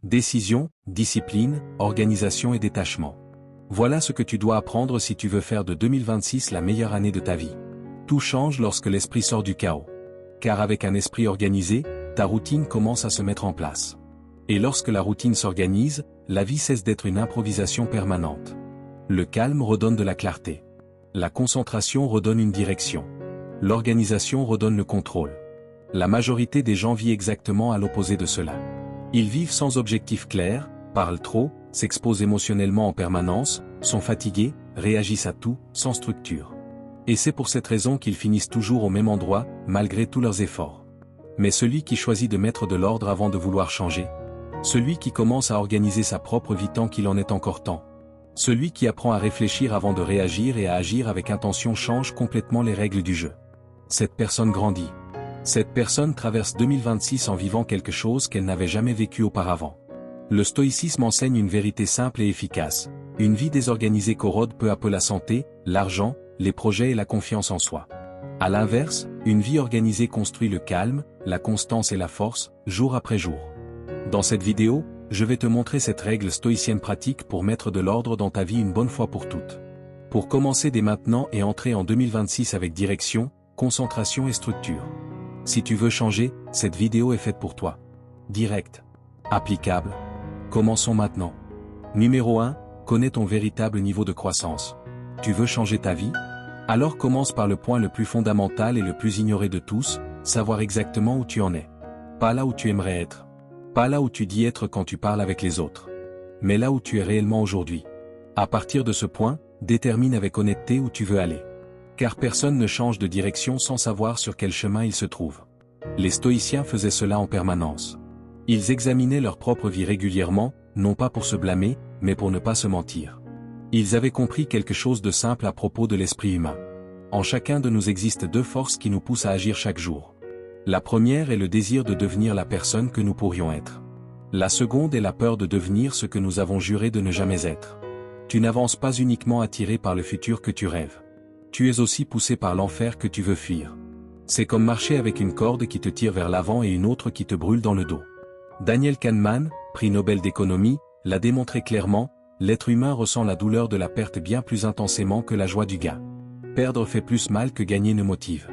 Décision, discipline, organisation et détachement. Voilà ce que tu dois apprendre si tu veux faire de 2026 la meilleure année de ta vie. Tout change lorsque l'esprit sort du chaos. Car avec un esprit organisé, ta routine commence à se mettre en place. Et lorsque la routine s'organise, la vie cesse d'être une improvisation permanente. Le calme redonne de la clarté. La concentration redonne une direction. L'organisation redonne le contrôle. La majorité des gens vit exactement à l'opposé de cela. Ils vivent sans objectif clair, parlent trop, s'exposent émotionnellement en permanence, sont fatigués, réagissent à tout, sans structure. Et c'est pour cette raison qu'ils finissent toujours au même endroit, malgré tous leurs efforts. Mais celui qui choisit de mettre de l'ordre avant de vouloir changer, celui qui commence à organiser sa propre vie tant qu'il en est encore temps, celui qui apprend à réfléchir avant de réagir et à agir avec intention change complètement les règles du jeu. Cette personne grandit. Cette personne traverse 2026 en vivant quelque chose qu'elle n'avait jamais vécu auparavant. Le stoïcisme enseigne une vérité simple et efficace. Une vie désorganisée corrode peu à peu la santé, l'argent, les projets et la confiance en soi. À l'inverse, une vie organisée construit le calme, la constance et la force, jour après jour. Dans cette vidéo, je vais te montrer cette règle stoïcienne pratique pour mettre de l'ordre dans ta vie une bonne fois pour toutes. Pour commencer dès maintenant et entrer en 2026 avec direction, concentration et structure. Si tu veux changer, cette vidéo est faite pour toi. Direct. Applicable. Commençons maintenant. Numéro 1. Connais ton véritable niveau de croissance. Tu veux changer ta vie? Alors commence par le point le plus fondamental et le plus ignoré de tous, savoir exactement où tu en es. Pas là où tu aimerais être. Pas là où tu dis être quand tu parles avec les autres. Mais là où tu es réellement aujourd'hui. À partir de ce point, détermine avec honnêteté où tu veux aller. Car personne ne change de direction sans savoir sur quel chemin il se trouve. Les stoïciens faisaient cela en permanence. Ils examinaient leur propre vie régulièrement, non pas pour se blâmer, mais pour ne pas se mentir. Ils avaient compris quelque chose de simple à propos de l'esprit humain. En chacun de nous existent deux forces qui nous poussent à agir chaque jour. La première est le désir de devenir la personne que nous pourrions être. La seconde est la peur de devenir ce que nous avons juré de ne jamais être. Tu n'avances pas uniquement attiré par le futur que tu rêves. Tu es aussi poussé par l'enfer que tu veux fuir. C'est comme marcher avec une corde qui te tire vers l'avant et une autre qui te brûle dans le dos. Daniel Kahneman, prix Nobel d'économie, l'a démontré clairement, l'être humain ressent la douleur de la perte bien plus intensément que la joie du gain. Perdre fait plus mal que gagner ne motive.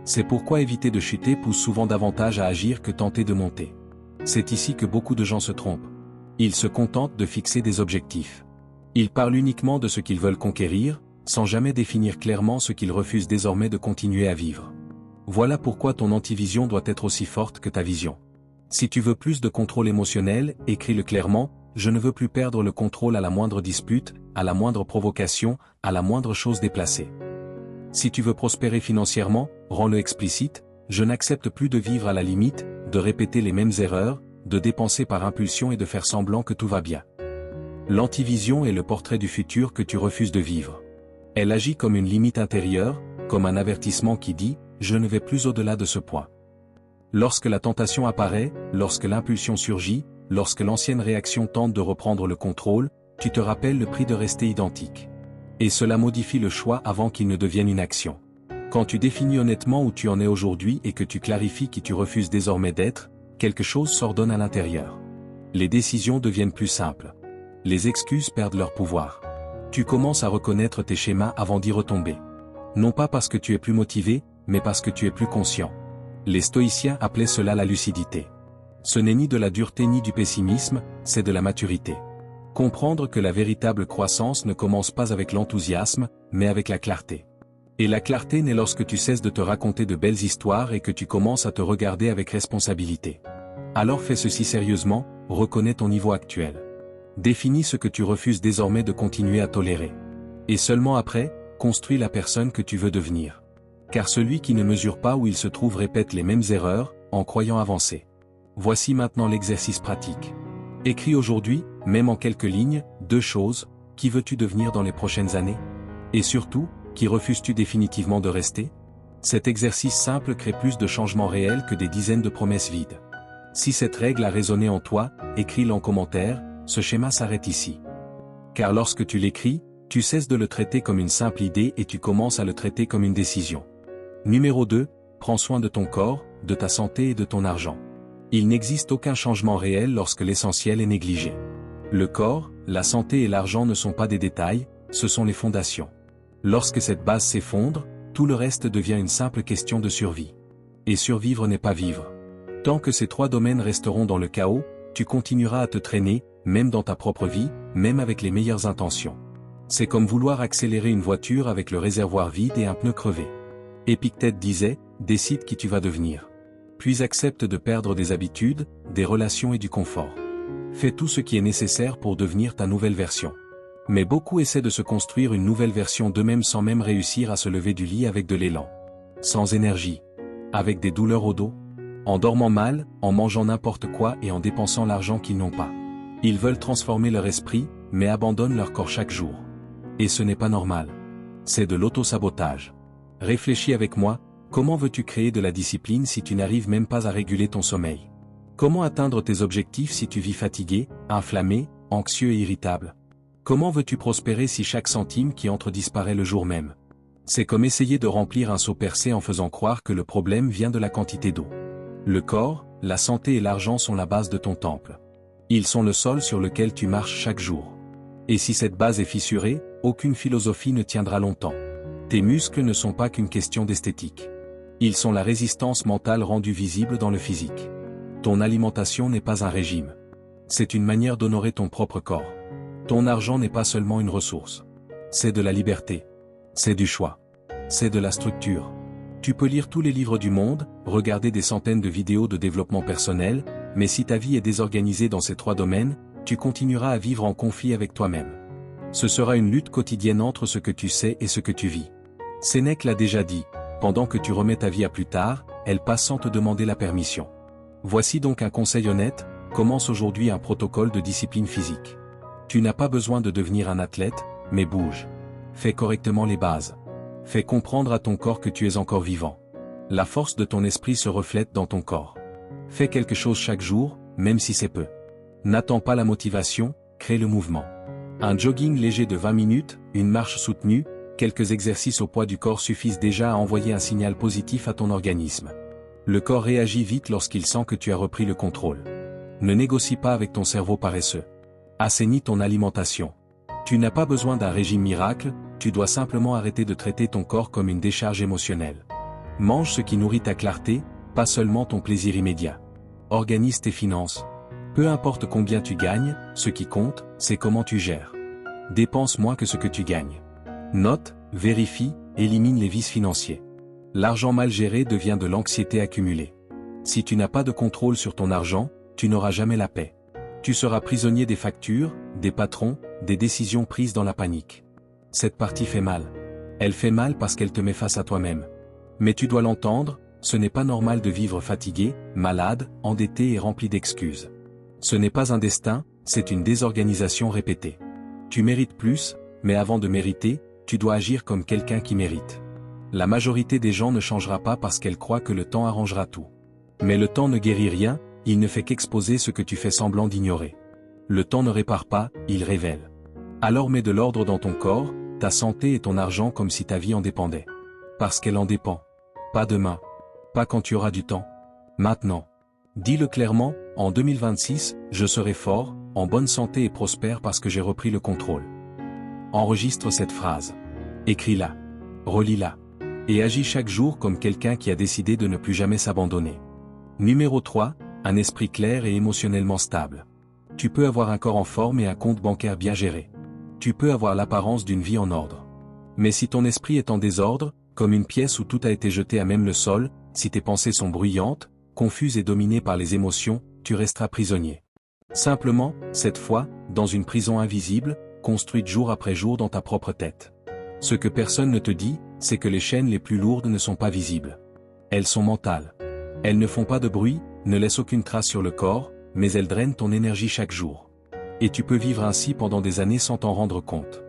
C'est pourquoi éviter de chuter pousse souvent davantage à agir que tenter de monter. C'est ici que beaucoup de gens se trompent. Ils se contentent de fixer des objectifs. Ils parlent uniquement de ce qu'ils veulent conquérir, sans jamais définir clairement ce qu'ils refusent désormais de continuer à vivre. Voilà pourquoi ton antivision doit être aussi forte que ta vision. Si tu veux plus de contrôle émotionnel, écris-le clairement, je ne veux plus perdre le contrôle à la moindre dispute, à la moindre provocation, à la moindre chose déplacée. Si tu veux prospérer financièrement, rends-le explicite, je n'accepte plus de vivre à la limite, de répéter les mêmes erreurs, de dépenser par impulsion et de faire semblant que tout va bien. L'antivision est le portrait du futur que tu refuses de vivre. Elle agit comme une limite intérieure, comme un avertissement qui dit « je ne vais plus au-delà de ce point ». Lorsque la tentation apparaît, lorsque l'impulsion surgit, lorsque l'ancienne réaction tente de reprendre le contrôle, tu te rappelles le prix de rester identique. Et cela modifie le choix avant qu'il ne devienne une action. Quand tu définis honnêtement où tu en es aujourd'hui et que tu clarifies qui tu refuses désormais d'être, quelque chose s'ordonne à l'intérieur. Les décisions deviennent plus simples. Les excuses perdent leur pouvoir. Tu commences à reconnaître tes schémas avant d'y retomber. Non pas parce que tu es plus motivé, mais parce que tu es plus conscient. Les stoïciens appelaient cela la lucidité. Ce n'est ni de la dureté ni du pessimisme, c'est de la maturité. Comprendre que la véritable croissance ne commence pas avec l'enthousiasme, mais avec la clarté. Et la clarté naît lorsque tu cesses de te raconter de belles histoires et que tu commences à te regarder avec responsabilité. Alors fais ceci sérieusement, reconnais ton niveau actuel. Définis ce que tu refuses désormais de continuer à tolérer. Et seulement après, construis la personne que tu veux devenir. Car celui qui ne mesure pas où il se trouve répète les mêmes erreurs, en croyant avancer. Voici maintenant l'exercice pratique. Écris aujourd'hui, même en quelques lignes, 2 choses, qui veux-tu devenir dans les prochaines années? Et surtout, qui refuses-tu définitivement de rester? Cet exercice simple crée plus de changements réels que des dizaines de promesses vides. Si cette règle a résonné en toi, écris-le en commentaire, ce schéma s'arrête ici. Car lorsque tu l'écris, tu cesses de le traiter comme une simple idée et tu commences à le traiter comme une décision. Numéro 2, prends soin de ton corps, de ta santé et de ton argent. Il n'existe aucun changement réel lorsque l'essentiel est négligé. Le corps, la santé et l'argent ne sont pas des détails, ce sont les fondations. Lorsque cette base s'effondre, tout le reste devient une simple question de survie. Et survivre n'est pas vivre. Tant que ces trois domaines resteront dans le chaos, tu continueras à te traîner, même dans ta propre vie, même avec les meilleures intentions. C'est comme vouloir accélérer une voiture avec le réservoir vide et un pneu crevé. Épictète disait, décide qui tu vas devenir. Puis accepte de perdre des habitudes, des relations et du confort. Fais tout ce qui est nécessaire pour devenir ta nouvelle version. Mais beaucoup essaient de se construire une nouvelle version d'eux-mêmes sans même réussir à se lever du lit avec de l'élan. Sans énergie. Avec des douleurs au dos. En dormant mal, en mangeant n'importe quoi et en dépensant l'argent qu'ils n'ont pas. Ils veulent transformer leur esprit, mais abandonnent leur corps chaque jour. Et ce n'est pas normal. C'est de l'auto-sabotage. Réfléchis avec moi, comment veux-tu créer de la discipline si tu n'arrives même pas à réguler ton sommeil? Comment atteindre tes objectifs si tu vis fatigué, inflammé, anxieux et irritable? Comment veux-tu prospérer si chaque centime qui entre disparaît le jour même? C'est comme essayer de remplir un seau percé en faisant croire que le problème vient de la quantité d'eau. Le corps, la santé et l'argent sont la base de ton temple. Ils sont le sol sur lequel tu marches chaque jour. Et si cette base est fissurée, aucune philosophie ne tiendra longtemps. Tes muscles ne sont pas qu'une question d'esthétique. Ils sont la résistance mentale rendue visible dans le physique. Ton alimentation n'est pas un régime. C'est une manière d'honorer ton propre corps. Ton argent n'est pas seulement une ressource. C'est de la liberté. C'est du choix. C'est de la structure. Tu peux lire tous les livres du monde, regarder des centaines de vidéos de développement personnel, mais si ta vie est désorganisée dans ces trois domaines, tu continueras à vivre en conflit avec toi-même. Ce sera une lutte quotidienne entre ce que tu sais et ce que tu vis. Sénèque l'a déjà dit, pendant que tu remets ta vie à plus tard, elle passe sans te demander la permission. Voici donc un conseil honnête, commence aujourd'hui un protocole de discipline physique. Tu n'as pas besoin de devenir un athlète, mais bouge. Fais correctement les bases. Fais comprendre à ton corps que tu es encore vivant. La force de ton esprit se reflète dans ton corps. Fais quelque chose chaque jour, même si c'est peu. N'attends pas la motivation, crée le mouvement. Un jogging léger de 20 minutes, une marche soutenue, quelques exercices au poids du corps suffisent déjà à envoyer un signal positif à ton organisme. Le corps réagit vite lorsqu'il sent que tu as repris le contrôle. Ne négocie pas avec ton cerveau paresseux. Assainis ton alimentation. Tu n'as pas besoin d'un régime miracle, tu dois simplement arrêter de traiter ton corps comme une décharge émotionnelle. Mange ce qui nourrit ta clarté, pas seulement ton plaisir immédiat. Organise tes finances. Peu importe combien tu gagnes, ce qui compte, c'est comment tu gères. Dépense moins que ce que tu gagnes. Note, vérifie, élimine les vices financiers. L'argent mal géré devient de l'anxiété accumulée. Si tu n'as pas de contrôle sur ton argent, tu n'auras jamais la paix. Tu seras prisonnier des factures, des patrons, des décisions prises dans la panique. Cette partie fait mal. Elle fait mal parce qu'elle te met face à toi-même. Mais tu dois l'entendre, ce n'est pas normal de vivre fatigué, malade, endetté et rempli d'excuses. Ce n'est pas un destin, c'est une désorganisation répétée. Tu mérites plus, mais avant de mériter, tu dois agir comme quelqu'un qui mérite. La majorité des gens ne changera pas parce qu'elle croit que le temps arrangera tout. Mais le temps ne guérit rien, il ne fait qu'exposer ce que tu fais semblant d'ignorer. Le temps ne répare pas, il révèle. Alors mets de l'ordre dans ton corps, ta santé et ton argent comme si ta vie en dépendait. Parce qu'elle en dépend. Pas demain. Pas quand tu auras du temps. Maintenant. Dis-le clairement, en 2026, je serai fort, en bonne santé et prospère parce que j'ai repris le contrôle. Enregistre cette phrase. Écris-la. Relis-la. Et agis chaque jour comme quelqu'un qui a décidé de ne plus jamais s'abandonner. Numéro 3, un esprit clair et émotionnellement stable. Tu peux avoir un corps en forme et un compte bancaire bien géré. Tu peux avoir l'apparence d'une vie en ordre. Mais si ton esprit est en désordre, comme une pièce où tout a été jeté à même le sol, si tes pensées sont bruyantes, confuses et dominées par les émotions, tu resteras prisonnier. Simplement, cette fois, dans une prison invisible, construite jour après jour dans ta propre tête. Ce que personne ne te dit, c'est que les chaînes les plus lourdes ne sont pas visibles. Elles sont mentales. Elles ne font pas de bruit, ne laissent aucune trace sur le corps, mais elles drainent ton énergie chaque jour. Et tu peux vivre ainsi pendant des années sans t'en rendre compte.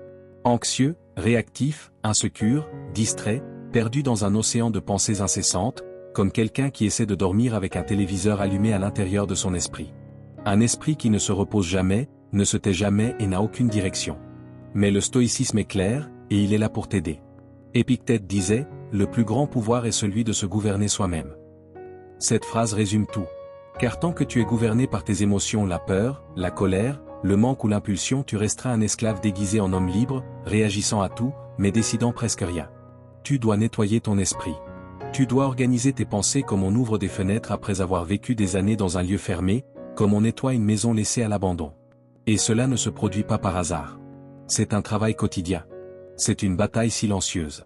Anxieux, réactif, insécure, distrait, perdu dans un océan de pensées incessantes, comme quelqu'un qui essaie de dormir avec un téléviseur allumé à l'intérieur de son esprit. Un esprit qui ne se repose jamais, ne se tait jamais et n'a aucune direction. Mais le stoïcisme est clair, et il est là pour t'aider. Épictète disait, le plus grand pouvoir est celui de se gouverner soi-même. Cette phrase résume tout. Car tant que tu es gouverné par tes émotions, la peur, la colère, le manque ou l'impulsion, tu resteras un esclave déguisé en homme libre, réagissant à tout, mais décidant presque rien. Tu dois nettoyer ton esprit. Tu dois organiser tes pensées comme on ouvre des fenêtres après avoir vécu des années dans un lieu fermé, comme on nettoie une maison laissée à l'abandon. Et cela ne se produit pas par hasard. C'est un travail quotidien. C'est une bataille silencieuse.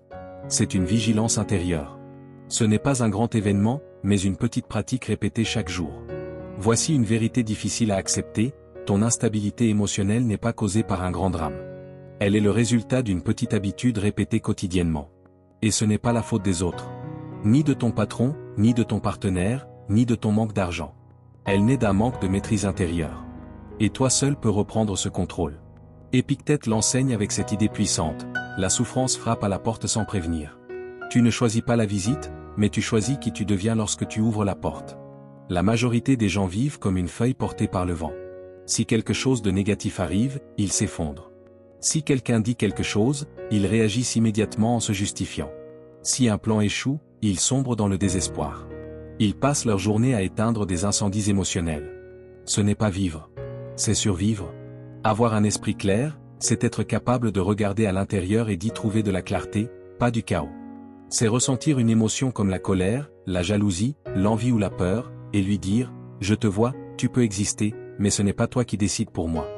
C'est une vigilance intérieure. Ce n'est pas un grand événement, mais une petite pratique répétée chaque jour. Voici une vérité difficile à accepter, ton instabilité émotionnelle n'est pas causée par un grand drame. Elle est le résultat d'une petite habitude répétée quotidiennement. Et ce n'est pas la faute des autres. Ni de ton patron, ni de ton partenaire, ni de ton manque d'argent. Elle naît d'un manque de maîtrise intérieure. Et toi seul peux reprendre ce contrôle. Épictète l'enseigne avec cette idée puissante, la souffrance frappe à la porte sans prévenir. Tu ne choisis pas la visite, mais tu choisis qui tu deviens lorsque tu ouvres la porte. La majorité des gens vivent comme une feuille portée par le vent. Si quelque chose de négatif arrive, ils s'effondrent. Si quelqu'un dit quelque chose, ils réagissent immédiatement en se justifiant. Si un plan échoue, ils sombrent dans le désespoir. Ils passent leur journée à éteindre des incendies émotionnels. Ce n'est pas vivre. C'est survivre. Avoir un esprit clair, c'est être capable de regarder à l'intérieur et d'y trouver de la clarté, pas du chaos. C'est ressentir une émotion comme la colère, la jalousie, l'envie ou la peur, et lui dire « Je te vois, tu peux exister, mais ce n'est pas toi qui décides pour moi. »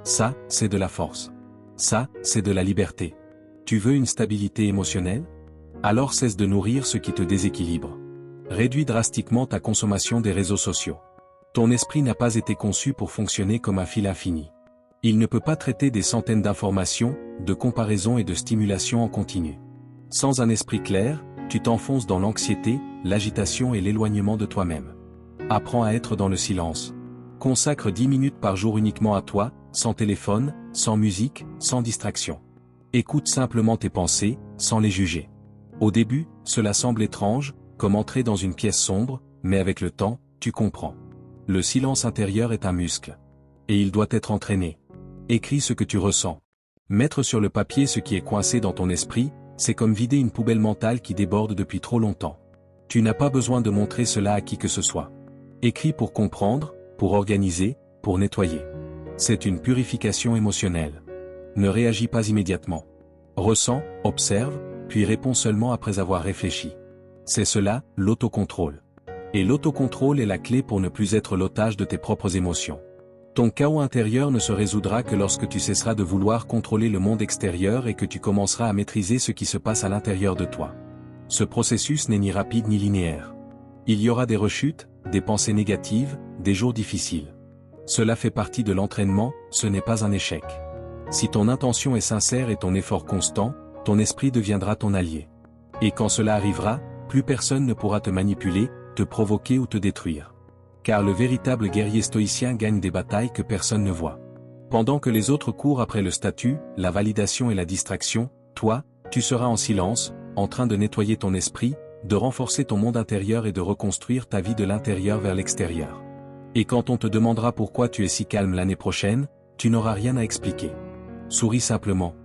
Ça, c'est de la force. Ça, c'est de la liberté. Tu veux une stabilité émotionnelle? Alors cesse de nourrir ce qui te déséquilibre. Réduis drastiquement ta consommation des réseaux sociaux. Ton esprit n'a pas été conçu pour fonctionner comme un fil infini. Il ne peut pas traiter des centaines d'informations, de comparaisons et de stimulations en continu. Sans un esprit clair, tu t'enfonces dans l'anxiété, l'agitation et l'éloignement de toi-même. Apprends à être dans le silence. Consacre 10 minutes par jour uniquement à toi, sans téléphone, sans musique, sans distraction. Écoute simplement tes pensées, sans les juger. Au début, cela semble étrange, comme entrer dans une pièce sombre, mais avec le temps, tu comprends. Le silence intérieur est un muscle. Et il doit être entraîné. Écris ce que tu ressens. Mettre sur le papier ce qui est coincé dans ton esprit, c'est comme vider une poubelle mentale qui déborde depuis trop longtemps. Tu n'as pas besoin de montrer cela à qui que ce soit. Écris pour comprendre, pour organiser, pour nettoyer. C'est une purification émotionnelle. Ne réagis pas immédiatement. Ressens, observe, puis réponds seulement après avoir réfléchi. C'est cela, l'autocontrôle. Et l'autocontrôle est la clé pour ne plus être l'otage de tes propres émotions. Ton chaos intérieur ne se résoudra que lorsque tu cesseras de vouloir contrôler le monde extérieur et que tu commenceras à maîtriser ce qui se passe à l'intérieur de toi. Ce processus n'est ni rapide ni linéaire. Il y aura des rechutes, des pensées négatives, des jours difficiles. Cela fait partie de l'entraînement, ce n'est pas un échec. Si ton intention est sincère et ton effort constant, ton esprit deviendra ton allié. Et quand cela arrivera, plus personne ne pourra te manipuler, te provoquer ou te détruire. Car le véritable guerrier stoïcien gagne des batailles que personne ne voit. Pendant que les autres courent après le statut, la validation et la distraction, toi, tu seras en silence, en train de nettoyer ton esprit, de renforcer ton monde intérieur et de reconstruire ta vie de l'intérieur vers l'extérieur. Et quand on te demandera pourquoi tu es si calme l'année prochaine, tu n'auras rien à expliquer. Souris simplement.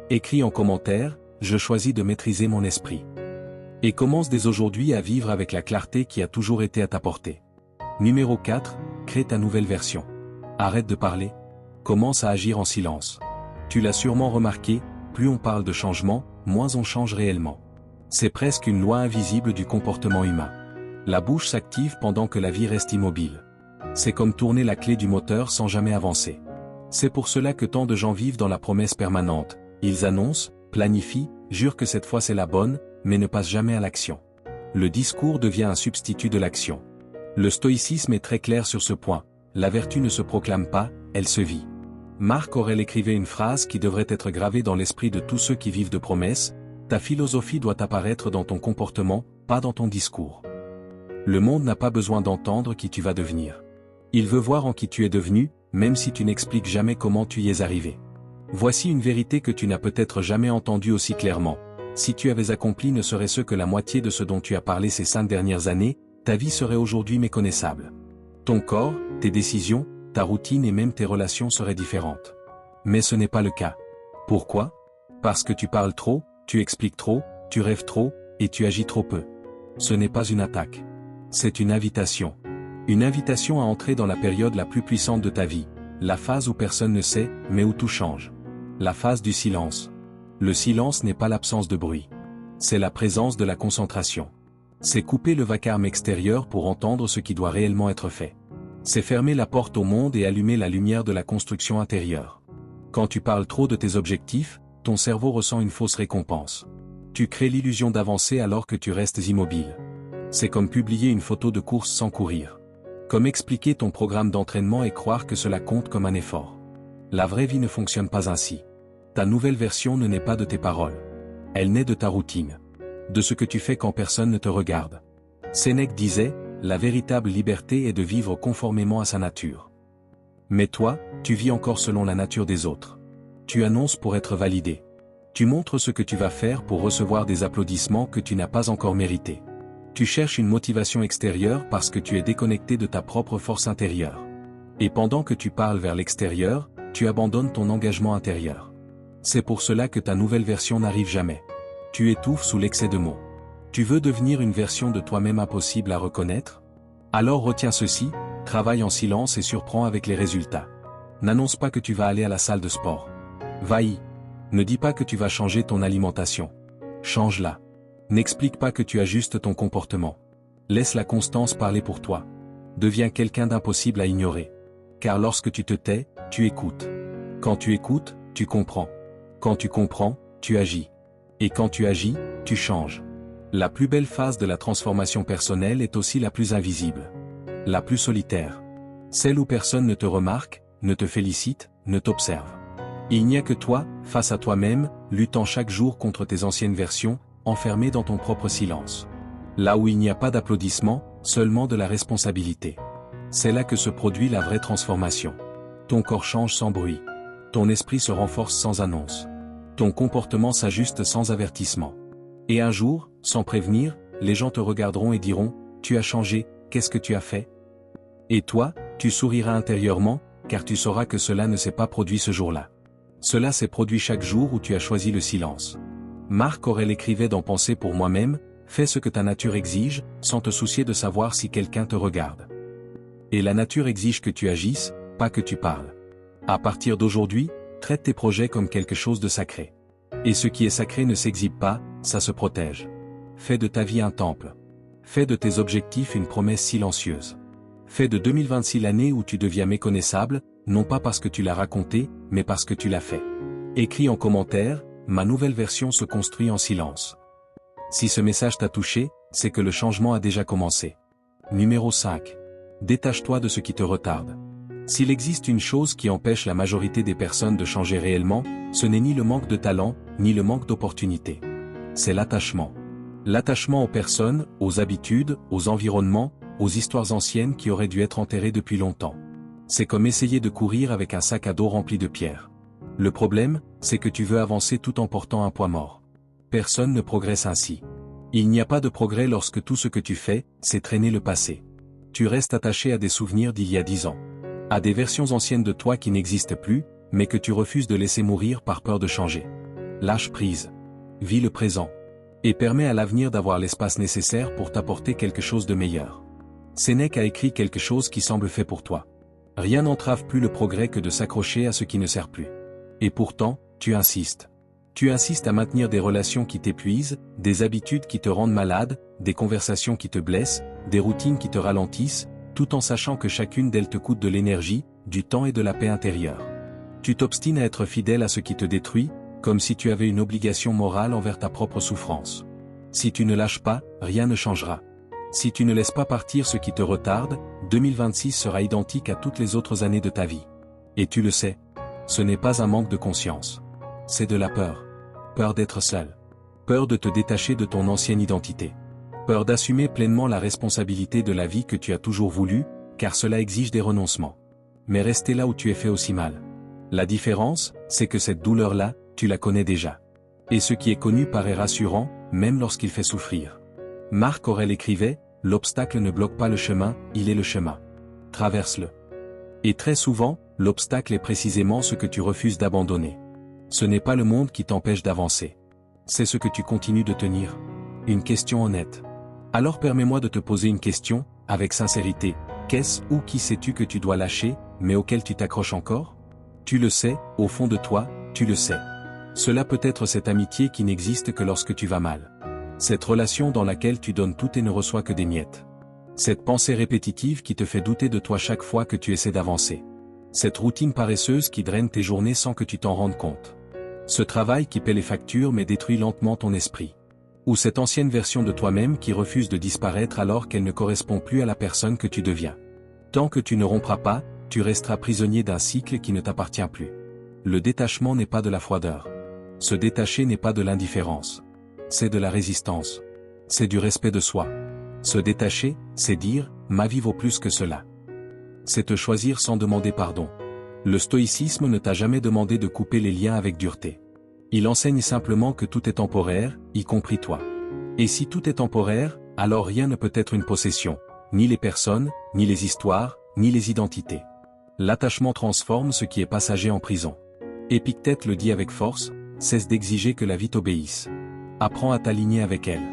Écris en commentaire, je choisis de maîtriser mon esprit. Et commence dès aujourd'hui à vivre avec la clarté qui a toujours été à ta portée. Numéro 4, crée ta nouvelle version. Arrête de parler. Commence à agir en silence. Tu l'as sûrement remarqué, plus on parle de changement, moins on change réellement. C'est presque une loi invisible du comportement humain. La bouche s'active pendant que la vie reste immobile. C'est comme tourner la clé du moteur sans jamais avancer. C'est pour cela que tant de gens vivent dans la promesse permanente. Ils annoncent, planifient, jurent que cette fois c'est la bonne, mais ne passent jamais à l'action. Le discours devient un substitut de l'action. Le stoïcisme est très clair sur ce point. La vertu ne se proclame pas, elle se vit. Marc Aurèle écrivait une phrase qui devrait être gravée dans l'esprit de tous ceux qui vivent de promesses: ta philosophie doit apparaître dans ton comportement, pas dans ton discours. Le monde n'a pas besoin d'entendre qui tu vas devenir. Il veut voir en qui tu es devenu, même si tu n'expliques jamais comment tu y es arrivé. Voici une vérité que tu n'as peut-être jamais entendue aussi clairement. Si tu avais accompli ne serait-ce que la moitié de ce dont tu as parlé ces 5 dernières années, ta vie serait aujourd'hui méconnaissable. Ton corps, tes décisions, ta routine et même tes relations seraient différentes. Mais ce n'est pas le cas. Pourquoi? Parce que tu parles trop, tu expliques trop, tu rêves trop, et tu agis trop peu. Ce n'est pas une attaque. C'est une invitation. Une invitation à entrer dans la période la plus puissante de ta vie, la phase où personne ne sait, mais où tout change. La phase du silence. Le silence n'est pas l'absence de bruit. C'est la présence de la concentration. C'est couper le vacarme extérieur pour entendre ce qui doit réellement être fait. C'est fermer la porte au monde et allumer la lumière de la construction intérieure. Quand tu parles trop de tes objectifs, ton cerveau ressent une fausse récompense. Tu crées l'illusion d'avancer alors que tu restes immobile. C'est comme publier une photo de course sans courir. Comme expliquer ton programme d'entraînement et croire que cela compte comme un effort. La vraie vie ne fonctionne pas ainsi. Ta nouvelle version ne naît pas de tes paroles. Elle naît de ta routine. De ce que tu fais quand personne ne te regarde. Sénèque disait, la véritable liberté est de vivre conformément à sa nature. Mais toi, tu vis encore selon la nature des autres. Tu annonces pour être validé. Tu montres ce que tu vas faire pour recevoir des applaudissements que tu n'as pas encore mérités. Tu cherches une motivation extérieure parce que tu es déconnecté de ta propre force intérieure. Et pendant que tu parles vers l'extérieur, tu abandonnes ton engagement intérieur. C'est pour cela que ta nouvelle version n'arrive jamais. Tu étouffes sous l'excès de mots. Tu veux devenir une version de toi-même impossible à reconnaître? Alors retiens ceci, travaille en silence et surprends avec les résultats. N'annonce pas que tu vas aller à la salle de sport. Va-y. Ne dis pas que tu vas changer ton alimentation. Change-la. N'explique pas que tu ajustes ton comportement. Laisse la constance parler pour toi. Deviens quelqu'un d'impossible à ignorer. Car lorsque tu te tais, tu écoutes. Quand tu écoutes, tu comprends. Quand tu comprends, tu agis. Et quand tu agis, tu changes. La plus belle phase de la transformation personnelle est aussi la plus invisible. La plus solitaire. Celle où personne ne te remarque, ne te félicite, ne t'observe. Il n'y a que toi, face à toi-même, luttant chaque jour contre tes anciennes versions, enfermé dans ton propre silence. Là où il n'y a pas d'applaudissements, seulement de la responsabilité. C'est là que se produit la vraie transformation. Ton corps change sans bruit. Ton esprit se renforce sans annonce. Ton comportement s'ajuste sans avertissement. Et un jour, sans prévenir, les gens te regarderont et diront, « Tu as changé, qu'est-ce que tu as fait ?» Et toi, tu souriras intérieurement, car tu sauras que cela ne s'est pas produit ce jour-là. Cela s'est produit chaque jour où tu as choisi le silence. Marc Aurèle écrivait dans Penser pour moi-même, fais ce que ta nature exige, sans te soucier de savoir si quelqu'un te regarde. Et la nature exige que tu agisses, pas que tu parles. À partir d'aujourd'hui, traite tes projets comme quelque chose de sacré. Et ce qui est sacré ne s'exhibe pas, ça se protège. Fais de ta vie un temple. Fais de tes objectifs une promesse silencieuse. Fais de 2026 l'année où tu deviens méconnaissable, non pas parce que tu l'as raconté, mais parce que tu l'as fait. Écris en commentaire, ma nouvelle version se construit en silence. Si ce message t'a touché, c'est que le changement a déjà commencé. Numéro 5. Détache-toi de ce qui te retarde. S'il existe une chose qui empêche la majorité des personnes de changer réellement, ce n'est ni le manque de talent, ni le manque d'opportunités. C'est l'attachement. L'attachement aux personnes, aux habitudes, aux environnements, aux histoires anciennes qui auraient dû être enterrées depuis longtemps. C'est comme essayer de courir avec un sac à dos rempli de pierres. Le problème, c'est que tu veux avancer tout en portant un poids mort. Personne ne progresse ainsi. Il n'y a pas de progrès lorsque tout ce que tu fais, c'est traîner le passé. Tu restes attaché à des souvenirs d'il y a 10 ans. À des versions anciennes de toi qui n'existent plus, mais que tu refuses de laisser mourir par peur de changer. Lâche prise. Vis le présent. Et permets à l'avenir d'avoir l'espace nécessaire pour t'apporter quelque chose de meilleur. Sénèque a écrit quelque chose qui semble fait pour toi. Rien n'entrave plus le progrès que de s'accrocher à ce qui ne sert plus. Et pourtant, tu insistes. Tu insistes à maintenir des relations qui t'épuisent, des habitudes qui te rendent malade, des conversations qui te blessent, des routines qui te ralentissent, tout en sachant que chacune d'elles te coûte de l'énergie, du temps et de la paix intérieure. Tu t'obstines à être fidèle à ce qui te détruit, comme si tu avais une obligation morale envers ta propre souffrance. Si tu ne lâches pas, rien ne changera. Si tu ne laisses pas partir ce qui te retarde, 2026 sera identique à toutes les autres années de ta vie. Et tu le sais. Ce n'est pas un manque de conscience. C'est de la peur. Peur d'être seul. Peur de te détacher de ton ancienne identité. Peur d'assumer pleinement la responsabilité de la vie que tu as toujours voulu, car cela exige des renoncements. Mais rester là où tu es fait aussi mal. La différence, c'est que cette douleur-là, tu la connais déjà. Et ce qui est connu paraît rassurant, même lorsqu'il fait souffrir. Marc Aurèle écrivait, « L'obstacle ne bloque pas le chemin, il est le chemin. Traverse-le. » Et très souvent, l'obstacle est précisément ce que tu refuses d'abandonner. Ce n'est pas le monde qui t'empêche d'avancer. C'est ce que tu continues de tenir. Une question honnête. Alors permets-moi de te poser une question, avec sincérité. Qu'est-ce ou qui sais-tu que tu dois lâcher, mais auquel tu t'accroches encore? Tu le sais, au fond de toi, tu le sais. Cela peut être cette amitié qui n'existe que lorsque tu vas mal. Cette relation dans laquelle tu donnes tout et ne reçois que des miettes. Cette pensée répétitive qui te fait douter de toi chaque fois que tu essaies d'avancer. Cette routine paresseuse qui draine tes journées sans que tu t'en rendes compte. Ce travail qui paie les factures mais détruit lentement ton esprit. Ou cette ancienne version de toi-même qui refuse de disparaître alors qu'elle ne correspond plus à la personne que tu deviens. Tant que tu ne rompras pas, tu resteras prisonnier d'un cycle qui ne t'appartient plus. Le détachement n'est pas de la froideur. Se détacher n'est pas de l'indifférence. C'est de la résistance. C'est du respect de soi. Se détacher, c'est dire, ma vie vaut plus que cela. C'est te choisir sans demander pardon. Le stoïcisme ne t'a jamais demandé de couper les liens avec dureté. Il enseigne simplement que tout est temporaire, y compris toi. Et si tout est temporaire, alors rien ne peut être une possession, ni les personnes, ni les histoires, ni les identités. L'attachement transforme ce qui est passager en prison. Épictète le dit avec force, cesse d'exiger que la vie t'obéisse. Apprends à t'aligner avec elle.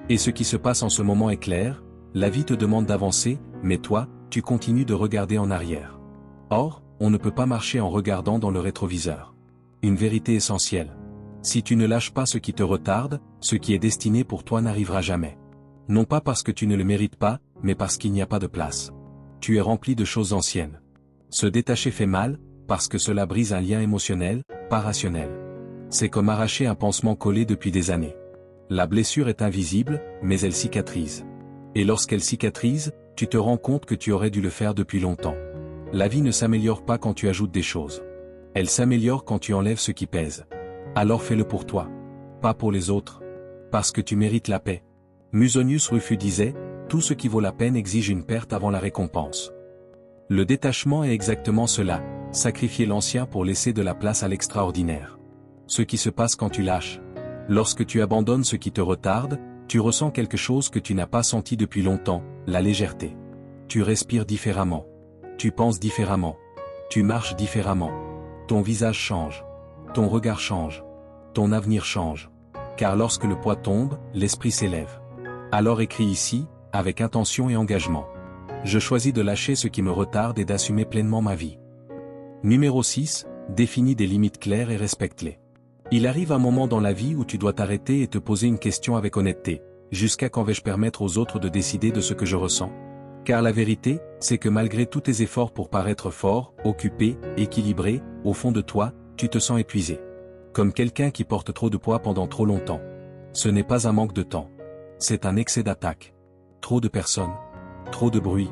Et ce qui se passe en ce moment est clair, la vie te demande d'avancer, mais toi, tu continues de regarder en arrière. Or, on ne peut pas marcher en regardant dans le rétroviseur. Une vérité essentielle. Si tu ne lâches pas ce qui te retarde, ce qui est destiné pour toi n'arrivera jamais. Non pas parce que tu ne le mérites pas, mais parce qu'il n'y a pas de place. Tu es rempli de choses anciennes. Se détacher fait mal, parce que cela brise un lien émotionnel, pas rationnel. C'est comme arracher un pansement collé depuis des années. La blessure est invisible, mais elle cicatrise. Et lorsqu'elle cicatrise, tu te rends compte que tu aurais dû le faire depuis longtemps. La vie ne s'améliore pas quand tu ajoutes des choses. Elle s'améliore quand tu enlèves ce qui pèse. Alors fais-le pour toi. Pas pour les autres. Parce que tu mérites la paix. Musonius Rufus disait, tout ce qui vaut la peine exige une perte avant la récompense. Le détachement est exactement cela, sacrifier l'ancien pour laisser de la place à l'extraordinaire. Ce qui se passe quand tu lâches. Lorsque tu abandonnes ce qui te retarde, tu ressens quelque chose que tu n'as pas senti depuis longtemps, la légèreté. Tu respires différemment. Tu penses différemment. Tu marches différemment. Ton visage change. Ton regard change. Ton avenir change. Car lorsque le poids tombe, l'esprit s'élève. Alors écris ici, avec intention et engagement. Je choisis de lâcher ce qui me retarde et d'assumer pleinement ma vie. Numéro 6, définis des limites claires et respecte-les. Il arrive un moment dans la vie où tu dois t'arrêter et te poser une question avec honnêteté. Jusqu'à quand vais-je permettre aux autres de décider de ce que je ressens? Car la vérité, c'est que malgré tous tes efforts pour paraître fort, occupé, équilibré, au fond de toi, tu te sens épuisé. Comme quelqu'un qui porte trop de poids pendant trop longtemps. Ce n'est pas un manque de temps. C'est un excès d'attaque. Trop de personnes. Trop de bruit.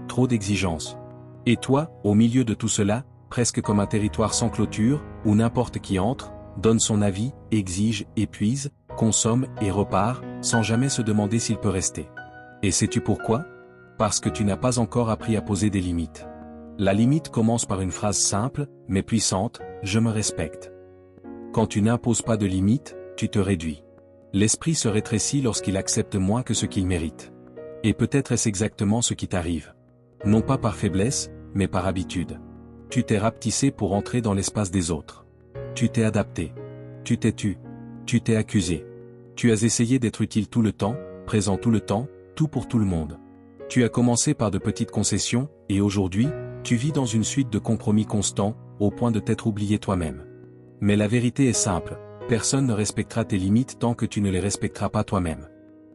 Trop d'exigences. Et toi, au milieu de tout cela, presque comme un territoire sans clôture, où n'importe qui entre, donne son avis, exige, épuise, consomme et repart, sans jamais se demander s'il peut rester. Et sais-tu pourquoi? Parce que tu n'as pas encore appris à poser des limites. La limite commence par une phrase simple, mais puissante, je me respecte. Quand tu n'imposes pas de limite, tu te réduis. L'esprit se rétrécit lorsqu'il accepte moins que ce qu'il mérite. Et peut-être est-ce exactement ce qui t'arrive. Non pas par faiblesse, mais par habitude. Tu t'es rapetissé pour entrer dans l'espace des autres. Tu t'es adapté. Tu t'es tu. Tu t'es accusé. Tu as essayé d'être utile tout le temps, présent tout le temps, tout pour tout le monde. Tu as commencé par de petites concessions, et aujourd'hui, tu vis dans une suite de compromis constants, au point de t'être oublié toi-même. Mais la vérité est simple, personne ne respectera tes limites tant que tu ne les respecteras pas toi-même.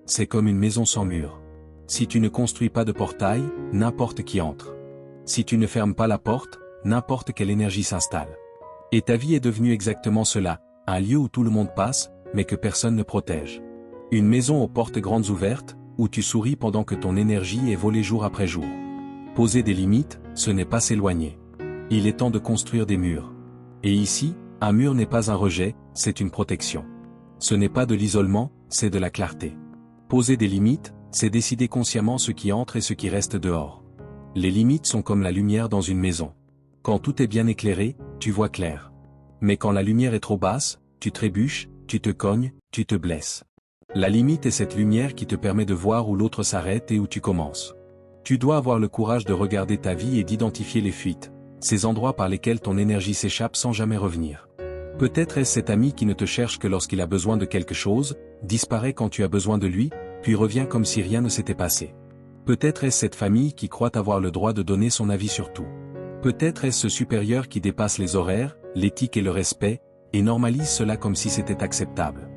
C'est comme une maison sans mur. Si tu ne construis pas de portail, n'importe qui entre. Si tu ne fermes pas la porte, n'importe quelle énergie s'installe. Et ta vie est devenue exactement cela, un lieu où tout le monde passe, mais que personne ne protège. Une maison aux portes grandes ouvertes, où tu souris pendant que ton énergie est volée jour après jour. Poser des limites, ce n'est pas s'éloigner. Il est temps de construire des murs. Et ici, un mur n'est pas un rejet, c'est une protection. Ce n'est pas de l'isolement, c'est de la clarté. Poser des limites, c'est décider consciemment ce qui entre et ce qui reste dehors. Les limites sont comme la lumière dans une maison. Quand tout est bien éclairé, tu vois clair. Mais quand la lumière est trop basse, tu trébuches, tu te cognes, tu te blesses. La limite est cette lumière qui te permet de voir où l'autre s'arrête et où tu commences. Tu dois avoir le courage de regarder ta vie et d'identifier les fuites, ces endroits par lesquels ton énergie s'échappe sans jamais revenir. Peut-être est-ce cet ami qui ne te cherche que lorsqu'il a besoin de quelque chose, disparaît quand tu as besoin de lui, puis revient comme si rien ne s'était passé. Peut-être est-ce cette famille qui croit avoir le droit de donner son avis sur tout. Peut-être est-ce ce supérieur qui dépasse les horaires, l'éthique et le respect, et normalise cela comme si c'était acceptable.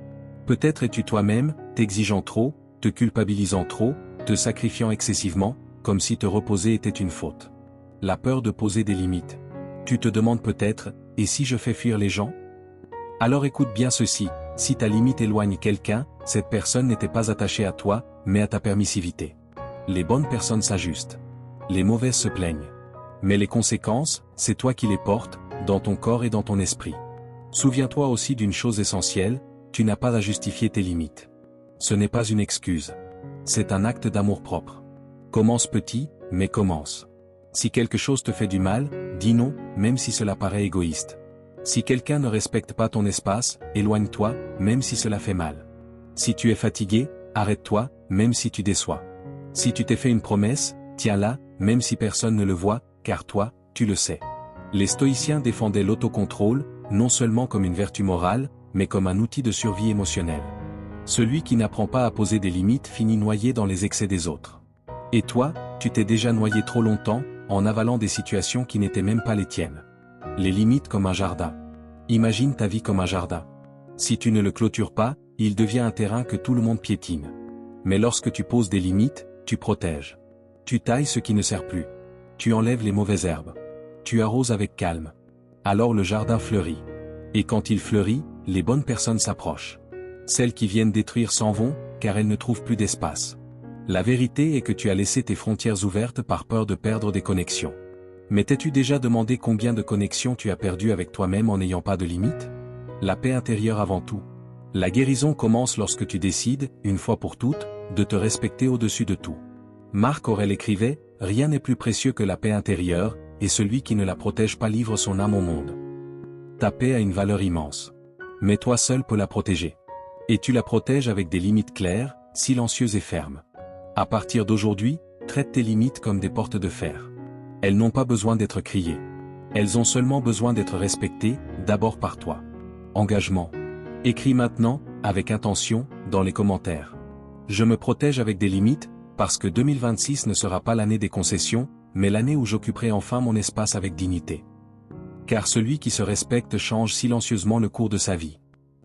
Peut-être es-tu toi-même, t'exigeant trop, te culpabilisant trop, te sacrifiant excessivement, comme si te reposer était une faute. La peur de poser des limites. Tu te demandes peut-être, et si je fais fuir les gens? Alors écoute bien ceci, si ta limite éloigne quelqu'un, cette personne n'était pas attachée à toi, mais à ta permissivité. Les bonnes personnes s'ajustent. Les mauvaises se plaignent. Mais les conséquences, c'est toi qui les portes, dans ton corps et dans ton esprit. Souviens-toi aussi d'une chose essentielle, tu n'as pas à justifier tes limites. Ce n'est pas une excuse. C'est un acte d'amour-propre. Commence petit, mais commence. Si quelque chose te fait du mal, dis non, même si cela paraît égoïste. Si quelqu'un ne respecte pas ton espace, éloigne-toi, même si cela fait mal. Si tu es fatigué, arrête-toi, même si tu déçois. Si tu t'es fait une promesse, tiens-la, même si personne ne le voit, car toi, tu le sais. Les stoïciens défendaient l'autocontrôle, non seulement comme une vertu morale, mais comme un outil de survie émotionnelle. Celui qui n'apprend pas à poser des limites finit noyé dans les excès des autres. Et toi, tu t'es déjà noyé trop longtemps, en avalant des situations qui n'étaient même pas les tiennes. Les limites comme un jardin. Imagine ta vie comme un jardin. Si tu ne le clôtures pas, il devient un terrain que tout le monde piétine. Mais lorsque tu poses des limites, tu protèges. Tu tailles ce qui ne sert plus. Tu enlèves les mauvaises herbes. Tu arroses avec calme. Alors le jardin fleurit. Et quand il fleurit, les bonnes personnes s'approchent. Celles qui viennent détruire s'en vont, car elles ne trouvent plus d'espace. La vérité est que tu as laissé tes frontières ouvertes par peur de perdre des connexions. Mais t'es-tu déjà demandé combien de connexions tu as perdues avec toi-même en n'ayant pas de limites? La paix intérieure avant tout. La guérison commence lorsque tu décides, une fois pour toutes, de te respecter au-dessus de tout. Marc Aurèle écrivait, « Rien n'est plus précieux que la paix intérieure, et celui qui ne la protège pas livre son âme au monde. » Ta paix a une valeur immense. Mais toi seul peux la protéger. Et tu la protèges avec des limites claires, silencieuses et fermes. À partir d'aujourd'hui, traite tes limites comme des portes de fer. Elles n'ont pas besoin d'être criées. Elles ont seulement besoin d'être respectées, d'abord par toi. Engagement. Écris maintenant, avec intention, dans les commentaires. Je me protège avec des limites, parce que 2026 ne sera pas l'année des concessions, mais l'année où j'occuperai enfin mon espace avec dignité. Car celui qui se respecte change silencieusement le cours de sa vie.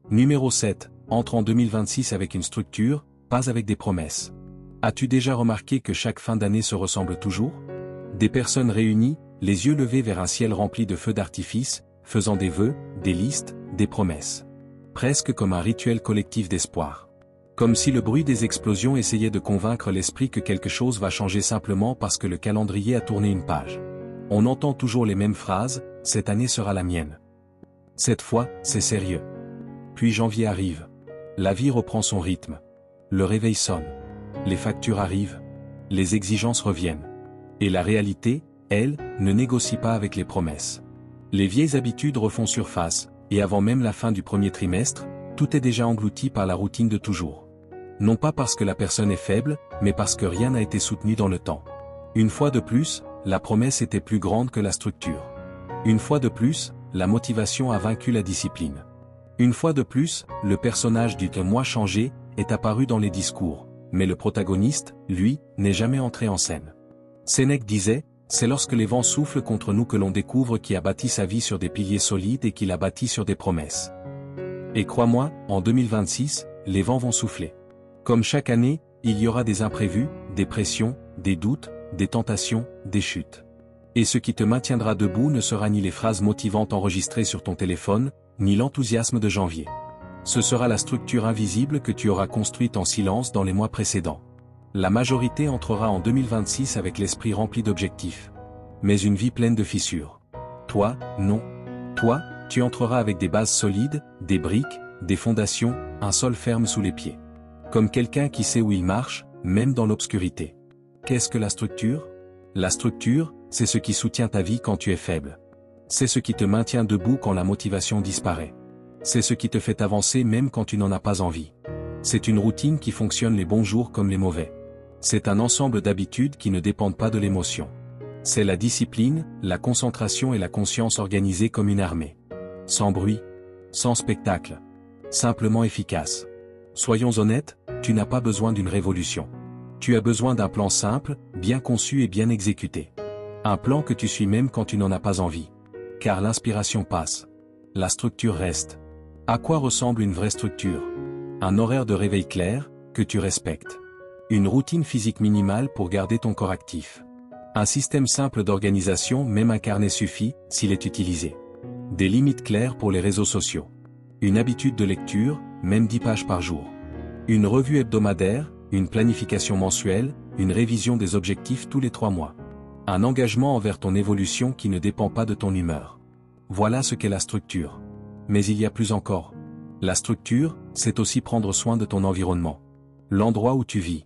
Numéro 7. Entre en 2026 avec une structure, pas avec des promesses. As-tu déjà remarqué que chaque fin d'année se ressemble toujours? Des personnes réunies, les yeux levés vers un ciel rempli de feux d'artifice, faisant des vœux, des listes, des promesses. Presque comme un rituel collectif d'espoir. Comme si le bruit des explosions essayait de convaincre l'esprit que quelque chose va changer simplement parce que le calendrier a tourné une page. On entend toujours les mêmes phrases, « Cette année sera la mienne ». Cette fois, c'est sérieux. Puis janvier arrive. La vie reprend son rythme. Le réveil sonne. Les factures arrivent. Les exigences reviennent. Et la réalité, elle, ne négocie pas avec les promesses. Les vieilles habitudes refont surface, et avant même la fin du premier trimestre, tout est déjà englouti par la routine de toujours. Non pas parce que la personne est faible, mais parce que rien n'a été soutenu dans le temps. Une fois de plus, la promesse était plus grande que la structure. Une fois de plus, la motivation a vaincu la discipline. Une fois de plus, le personnage du « moi changé » est apparu dans les discours, mais le protagoniste, lui, n'est jamais entré en scène. Sénèque disait, « C'est lorsque les vents soufflent contre nous que l'on découvre qui a bâti sa vie sur des piliers solides et qui l'a bâti sur des promesses. » Et crois-moi, en 2026, les vents vont souffler. Comme chaque année, il y aura des imprévus, des pressions, des doutes, des tentations, des chutes. Et ce qui te maintiendra debout ne sera ni les phrases motivantes enregistrées sur ton téléphone, ni l'enthousiasme de janvier. Ce sera la structure invisible que tu auras construite en silence dans les mois précédents. La majorité entrera en 2026 avec l'esprit rempli d'objectifs. Mais une vie pleine de fissures. Toi, non. Toi, tu entreras avec des bases solides, des briques, des fondations, un sol ferme sous les pieds. Comme quelqu'un qui sait où il marche, même dans l'obscurité. Qu'est-ce que la structure? La structure, c'est ce qui soutient ta vie quand tu es faible. C'est ce qui te maintient debout quand la motivation disparaît. C'est ce qui te fait avancer même quand tu n'en as pas envie. C'est une routine qui fonctionne les bons jours comme les mauvais. C'est un ensemble d'habitudes qui ne dépendent pas de l'émotion. C'est la discipline, la concentration et la conscience organisées comme une armée. Sans bruit, sans spectacle. Simplement efficace. Soyons honnêtes, tu n'as pas besoin d'une révolution. Tu as besoin d'un plan simple, bien conçu et bien exécuté. Un plan que tu suis même quand tu n'en as pas envie. Car l'inspiration passe. La structure reste. À quoi ressemble une vraie structure? Un horaire de réveil clair, que tu respectes. Une routine physique minimale pour garder ton corps actif. Un système simple d'organisation, même un carnet suffit, s'il est utilisé. Des limites claires pour les réseaux sociaux. Une habitude de lecture, même 10 pages par jour. Une revue hebdomadaire, une planification mensuelle, une révision des objectifs tous les 3 mois. Un engagement envers ton évolution qui ne dépend pas de ton humeur. Voilà ce qu'est la structure. Mais il y a plus encore. La structure, c'est aussi prendre soin de ton environnement. L'endroit où tu vis.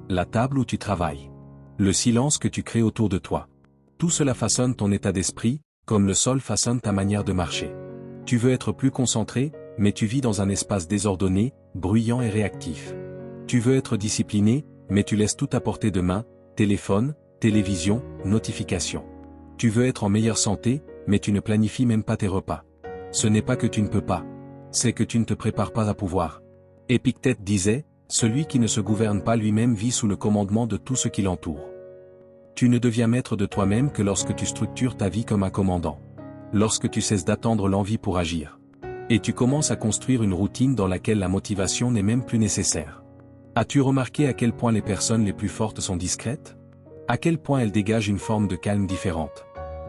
La table où tu travailles. Le silence que tu crées autour de toi. Tout cela façonne ton état d'esprit, comme le sol façonne ta manière de marcher. Tu veux être plus concentré, mais tu vis dans un espace désordonné, bruyant et réactif. Tu veux être discipliné, mais tu laisses tout à portée de main, téléphone, télévision, notifications. Tu veux être en meilleure santé, mais tu ne planifies même pas tes repas. Ce n'est pas que tu ne peux pas. C'est que tu ne te prépares pas à pouvoir. Épictète disait, celui qui ne se gouverne pas lui-même vit sous le commandement de tout ce qui l'entoure. Tu ne deviens maître de toi-même que lorsque tu structures ta vie comme un commandant. Lorsque tu cesses d'attendre l'envie pour agir. Et tu commences à construire une routine dans laquelle la motivation n'est même plus nécessaire. As-tu remarqué à quel point les personnes les plus fortes sont discrètes? À quel point elles dégagent une forme de calme différente?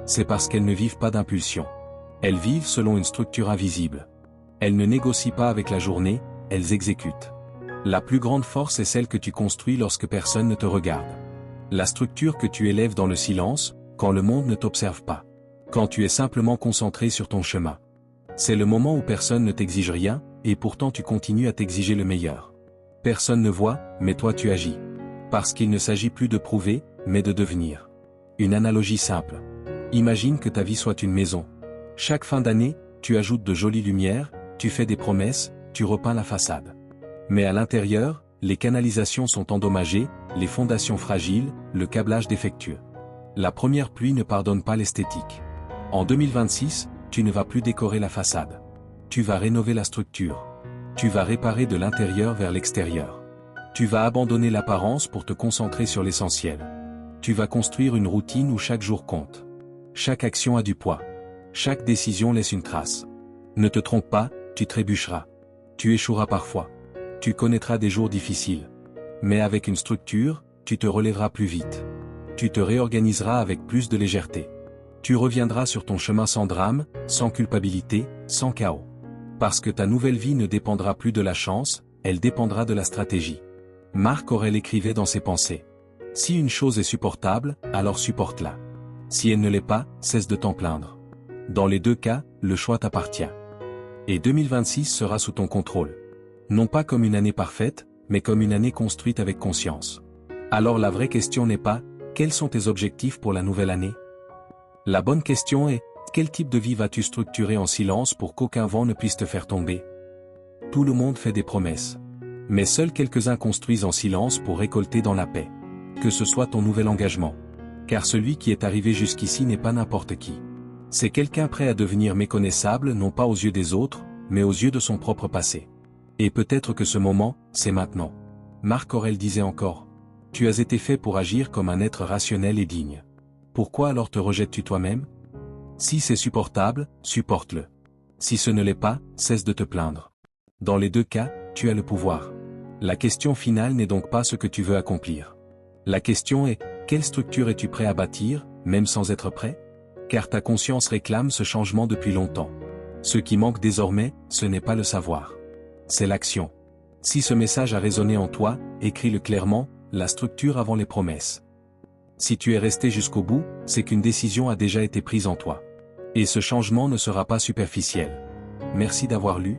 C'est parce qu'elles ne vivent pas d'impulsion. Elles vivent selon une structure invisible. Elles ne négocient pas avec la journée, elles exécutent. La plus grande force est celle que tu construis lorsque personne ne te regarde. La structure que tu élèves dans le silence, quand le monde ne t'observe pas. Quand tu es simplement concentré sur ton chemin. C'est le moment où personne ne t'exige rien, et pourtant tu continues à t'exiger le meilleur. Personne ne voit, mais toi tu agis. Parce qu'il ne s'agit plus de prouver, mais de devenir. Une analogie simple. Imagine que ta vie soit une maison. Chaque fin d'année, tu ajoutes de jolies lumières, tu fais des promesses, tu repeins la façade. Mais à l'intérieur, les canalisations sont endommagées, les fondations fragiles, le câblage défectueux. La première pluie ne pardonne pas l'esthétique. En 2026, tu ne vas plus décorer la façade. Tu vas rénover la structure. Tu vas réparer de l'intérieur vers l'extérieur. Tu vas abandonner l'apparence pour te concentrer sur l'essentiel. Tu vas construire une routine où chaque jour compte. Chaque action a du poids. Chaque décision laisse une trace. Ne te trompe pas, tu trébucheras. Tu échoueras parfois. Tu connaîtras des jours difficiles. Mais avec une structure, tu te relèveras plus vite. Tu te réorganiseras avec plus de légèreté. Tu reviendras sur ton chemin sans drame, sans culpabilité, sans chaos. Parce que ta nouvelle vie ne dépendra plus de la chance, elle dépendra de la stratégie. Marc Aurèle écrivait dans ses pensées. Si une chose est supportable, alors supporte-la. Si elle ne l'est pas, cesse de t'en plaindre. Dans les deux cas, le choix t'appartient. Et 2026 sera sous ton contrôle. Non pas comme une année parfaite, mais comme une année construite avec conscience. Alors la vraie question n'est pas, quels sont tes objectifs pour la nouvelle année? La bonne question est, quel type de vie vas-tu structurer en silence pour qu'aucun vent ne puisse te faire tomber? Tout le monde fait des promesses. Mais seuls quelques-uns construisent en silence pour récolter dans la paix. Que ce soit ton nouvel engagement. Car celui qui est arrivé jusqu'ici n'est pas n'importe qui. C'est quelqu'un prêt à devenir méconnaissable non pas aux yeux des autres, mais aux yeux de son propre passé. Et peut-être que ce moment, c'est maintenant. Marc Aurèle disait encore. Tu as été fait pour agir comme un être rationnel et digne. Pourquoi alors te rejettes-tu toi-même? Si c'est supportable, supporte-le. Si ce ne l'est pas, cesse de te plaindre. Dans les deux cas, tu as le pouvoir. La question finale n'est donc pas ce que tu veux accomplir. La question est, quelle structure es-tu prêt à bâtir, même sans être prêt? Car ta conscience réclame ce changement depuis longtemps. Ce qui manque désormais, ce n'est pas le savoir. C'est l'action. Si ce message a résonné en toi, écris-le clairement, la structure avant les promesses. Si tu es resté jusqu'au bout, c'est qu'une décision a déjà été prise en toi. Et ce changement ne sera pas superficiel. Merci d'avoir lu,